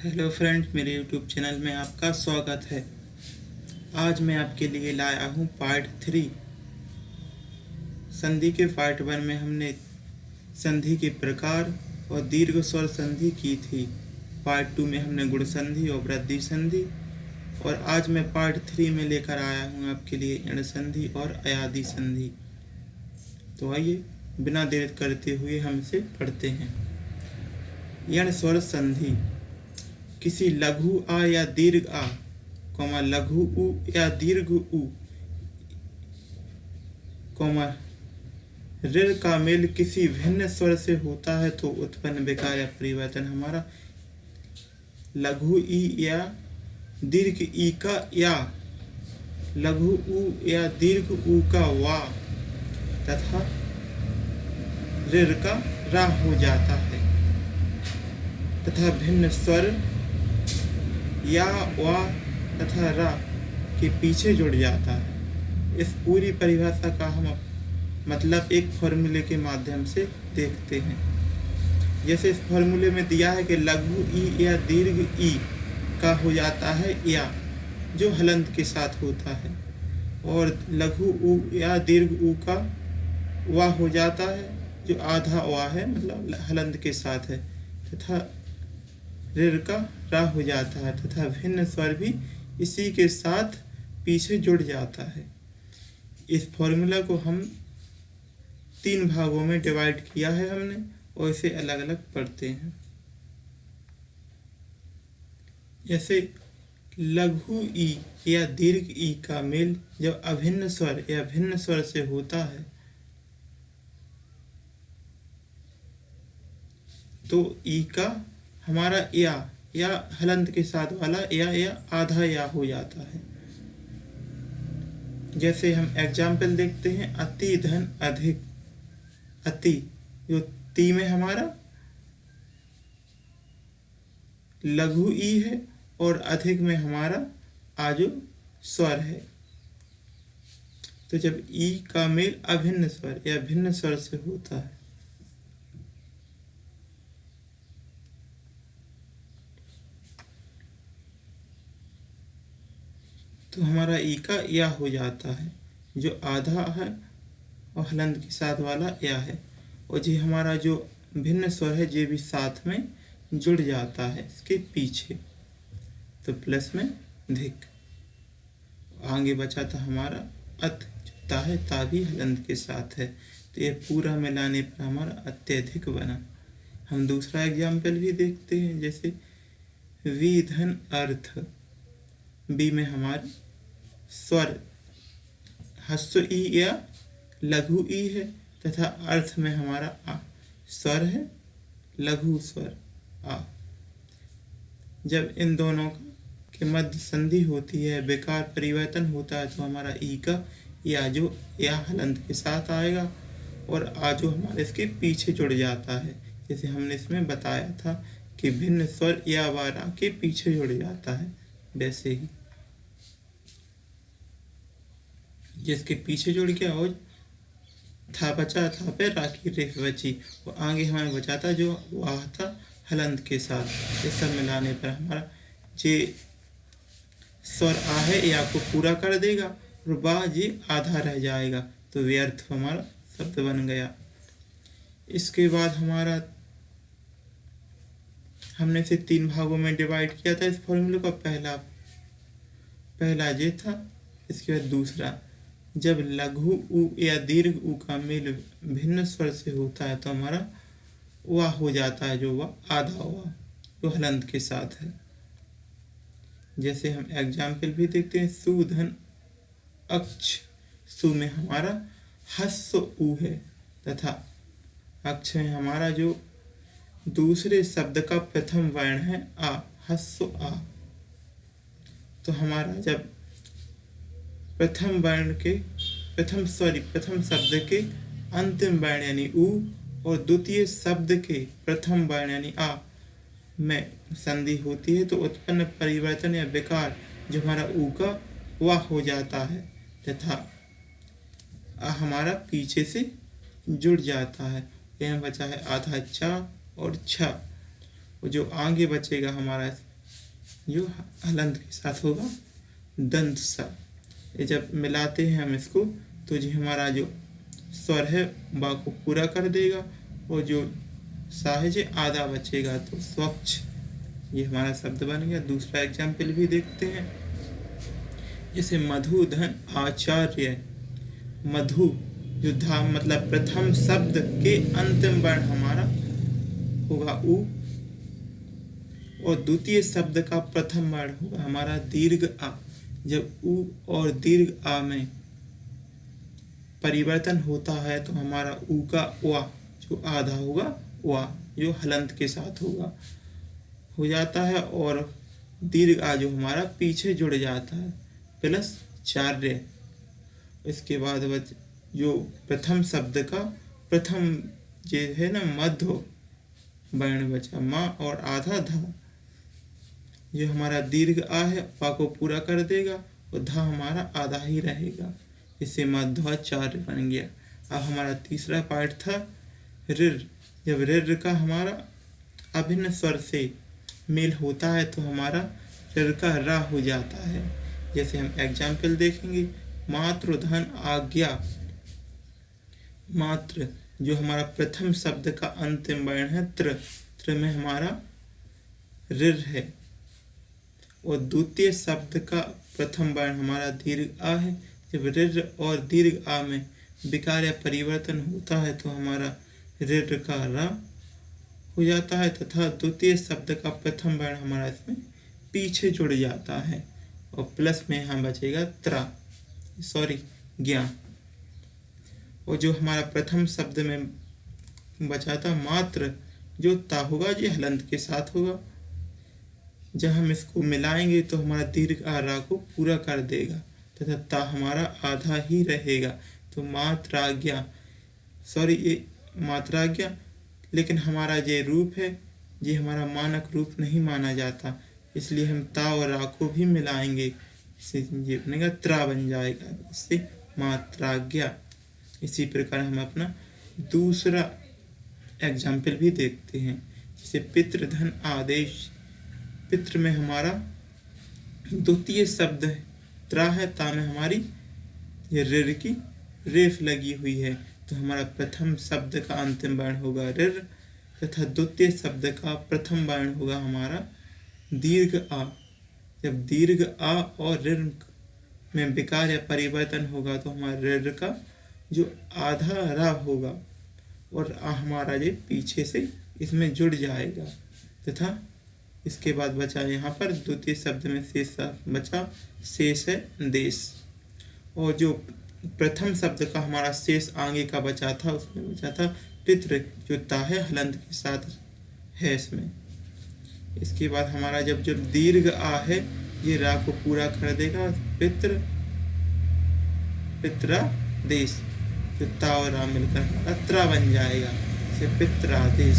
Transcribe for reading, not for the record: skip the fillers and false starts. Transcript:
Hello friends, मेरे YouTube channel में आपका स्वागत है। आज मैं आपके लिए लाया हूँ पार्ट 3। संधि के पार्ट 1 में हमने संधि के प्रकार और दीर्घ स्वर संधि की थी। पार्ट 2 में हमने गुण संधि और वृद्धि संधि, और आज मैं पार्ट 3 में लेकर आया हूँ आपके लिए इण संधि और अयादि संधि। तो आइए बिना देर करते हुए हम इसे पढ़ते हैं। इण स्वर संधि किसी लघु आ या दीर्घ आ, लघु उ या दीर्घ उ, ऋ का मेल किसी भिन्न स्वर से होता है तो उत्पन्न विकार या परिवर्तन हमारा लघु ई या दीर्घ ई का या, लघु उ या दीर्घ उ का वा तथा ऋ का रा हो जाता है तथा भिन्न स्वर या वा तथा रा के पीछे जुड़ जाता है। इस पूरी परिभाषा का हम मतलब एक फॉर्मूले के माध्यम से देखते हैं। जैसे इस फॉर्मूले में दिया है कि लघु ई या दीर्घ ई का हो जाता है या, जो हलंत के साथ होता है, और लघु उ या दीर्घ उ का वा हो जाता है, जो आधा वा है, मतलब हलंत के साथ है, तथा ऋ का रा हो जाता है तथा भिन्न स्वर भी इसी के साथ पीछे जुड़ जाता है। इस फॉर्मूला को हम 3 भागों में डिवाइड किया है हमने, और इसे अलग अलग पढ़ते हैं। जैसे लघु ई या दीर्घ ई का मेल जब अभिन्न स्वर या भिन्न स्वर से होता है तो ई का हमारा या हलंत के साथ वाला या आधा या हो जाता है। जैसे हम एग्जाम्पल देखते हैं, अति धन अधिक। अति जो ती में हमारा लघु ई है और अधिक में हमारा आजो स्वर है। तो जब ई का मेल अभिन्न स्वर या भिन्न स्वर से होता है तो हमारा ई का या हो जाता है, जो आधा है और हलंत के साथ वाला या है, और जी हमारा जो भिन्न स्वर है ये भी साथ में जुड़ जाता है इसके पीछे, तो प्लस में धिक। आगे बचा था हमारा अत, जो ता है ता भी हलंत के साथ है, तो ये पूरा मिलाने पर हमारा अत्यधिक बना। हम दूसरा एग्जाम्पल भी देखते हैं, जैसे विधन अर्थ। बी में हमारे स्वर हस्व ई या लघु ई है तथा अर्थ में हमारा आ स्वर है, लघु स्वर आ। जब इन दोनों के मध्य संधि होती है, विकार परिवर्तन होता है, तो हमारा ई का या जो या हलंत के साथ आएगा और आ जो हमारे इसके पीछे जुड़ जाता है। जैसे हमने इसमें बताया था कि भिन्न स्वर या वारा के पीछे जुड़ जाता है, वैसे ही जिसके पीछे जुड़ गया हो था बचा था पे राखी रेख बची, और आगे हमारे बचा था जो वाह था हलंत के साथ। ये सब मिलाने पर हमारा जे स्वर आ है या को पूरा कर देगा और वाह जी आधा रह जाएगा, तो व्यर्थ हमारा शब्द बन गया। इसके बाद हमारा हमने इसे 3 भागों में डिवाइड किया था। इस फॉर्मूले का पहला ये था, इसके बाद दूसरा, जब लघु उ या दीर्घ उ का मेल भिन्न स्वर से होता है तो हमारा वा हो जाता है, जो वह आधा वा, जो हलंत के साथ है। जैसे हम एग्जाम्पल भी देखते हैं, सुधन अक्ष। सु में हमारा हस्व उ है तथा अक्ष में हमारा जो दूसरे शब्द का प्रथम वर्ण है आ, हस्व आ। तो हमारा जब प्रथम शब्द के अंतिम वर्ण यानी उ और द्वितीय शब्द के प्रथम वर्ण यानी आ में संधि होती है तो उत्पन्न परिवर्तन या विकार जो हमारा उ का वा हो जाता है तथा आ हमारा पीछे से जुड़ जाता है। यहाँ बचा है आधा चा और छ, और जो आगे बचेगा हमारा जो हलंत के साथ होगा दंत सा। ये जब मिलाते हैं हम इसको तो जी हमारा जो स्वर है बा को पूरा कर देगा और जो सा है जी आधा बचेगा, तो स्वच्छ ये हमारा शब्द बन गया। दूसरा एग्जाम्पल भी देखते हैं, जैसे मधुधन आचार्य। मधु जो धा मतलब प्रथम शब्द के अंतिम वर्ण हमारा होगा उ, और द्वितीय शब्द का प्रथम वर्ण होगा हमारा दीर्घ आ। जब उ और दीर्घ आ में परिवर्तन होता है तो हमारा उ का वा जो आधा होगा वा जो हलंत के साथ होगा हो जाता है, और दीर्घ आ जो हमारा पीछे जुड़ जाता है प्लस चार्य। इसके बाद जो प्रथम शब्द का प्रथम जो है ना मध्य वर्ण बचा माँ और आधा धा। जो हमारा दीर्घ आ है पा को पूरा कर देगा और धा हमारा आधा ही रहेगा, इससे मध्वाचार्य बन गया। अब हमारा तीसरा पार्ट था ऋर। जब ऋर का हमारा अभिन्न स्वर से मेल होता है तो हमारा ऋर का रा हो जाता है। जैसे हम एग्जाम्पल देखेंगे, मात्र धन आज्ञा। मात्र जो हमारा प्रथम शब्द का अंतिम वर्ण है त्र, त्र में हमारा ऋर है, और द्वितीय शब्द का प्रथम वर्ण हमारा दीर्घ आ है। जब ऋर और दीर्घ आ में विकार या परिवर्तन होता है तो हमारा ऋर का रा हो जाता है, तथा द्वितीय शब्द का प्रथम वर्ण हमारा इसमें पीछे जुड़ जाता है, और प्लस में यहाँ बचेगा ज्ञा। और जो हमारा प्रथम शब्द में बचा था मात्र, जो ता होगा ये हलंत के साथ होगा। जब हम इसको मिलाएंगे तो हमारा दीर्घ आ रा को पूरा कर देगा तथा ता हमारा आधा ही रहेगा, तो मात्राज्ञा ये मात्राज्ञा। लेकिन हमारा ये रूप है, ये हमारा मानक रूप नहीं माना जाता, इसलिए हम ता और रा को भी मिलाएंगे, इससे ये बनेगा त्रा बन जाएगा, इससे मात्राज्ञा। इसी प्रकार हम अपना दूसरा एग्जाम्पल भी देखते हैं, जैसे पितृधन आदेश। पितृ में हमारा द्वितीय शब्द है त्रा है, ता में हमारी ये ऋर की रेफ लगी हुई है, तो हमारा प्रथम शब्द का अंतिम वर्ण होगा ऋर, तथा द्वितीय शब्द का प्रथम वर्ण होगा हमारा दीर्घ आ। जब दीर्घ आ और ऋर में विकार या परिवर्तन होगा तो हमारा ऋर का जो आधा रा होगा और आ हमारा ये पीछे से इसमें जुड़ जाएगा, तथा इसके बाद बचा यहाँ पर द्वितीय शब्द में शेष बचा, शेष है देश। और जो प्रथम शब्द का हमारा शेष आगे का बचा था उसमें बचा था पितृ, जो ता है हलंत के साथ है इसमें। इसके बाद हमारा जब दीर्घ आ है ये रा को पूरा कर देगा, पित्रा देश, जो ता और रा मिलकर हमारा त्रा बन जाएगा, इसे पित्रादेश।